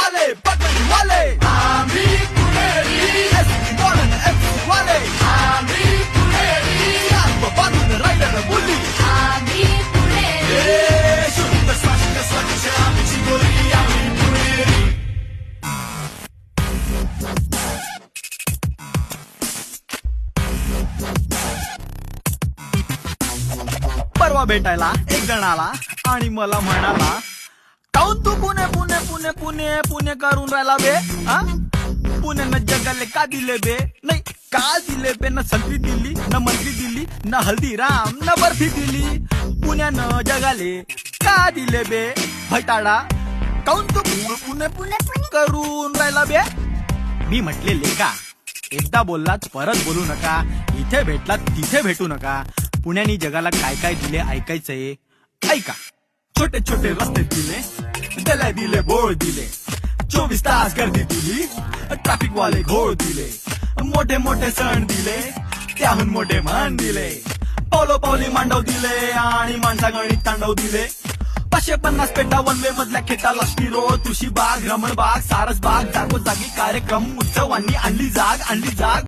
वाले बटन वाले आम्ही पुणेरी एसटी मॉडर्न एफसी वाले आम्ही पुणेरी सर्व बाजून रायडर बोली आम्ही पुणेरी ए, शुद्ध स्वच्छ स्वच्छ आमची बोली आम्ही पुणेरी. परवा भेटायला एक जण आला आणि मला म्हणाला, काऊन तू पुणे पुणे पुणे पुणे पुणे करून राहिला बे हा पुण्यानं जगाले का दिले बे नाही का दिले बे न संत्री दिली न मंत्री दिली न हल्दीराम न बर्फी दिली पुण्यानं जगाले का दिले बे भैताडा काऊन तू पुणे पुणे पुणे करून राहिला बे. मी म्हटलेले का एकदा बोललात परत बोलू नका, इथे भेटलात तिथे भेटू नका. पुण्यानी जगाला काय काय दिले ऐकायचंय ऐका. छोटे छोटे रस्ते दिले, गल्या दिले बोळ दिले, 24 तास गर्दी दिली, ट्रॅफिक वाले घोळ दिले, मोठे मोठे सण दिले, त्याहून मोठे मान दिले, पावलो पावली मांडव दिले आणि माणसा गणित तांडव दिले. 550 पेटा वनवे मधल्या खेटा लष्टी रोड तुळशी बाग रमण बाग सारस बाग जागोजागी कार्यक्रम उत्सवांनी आणली जाग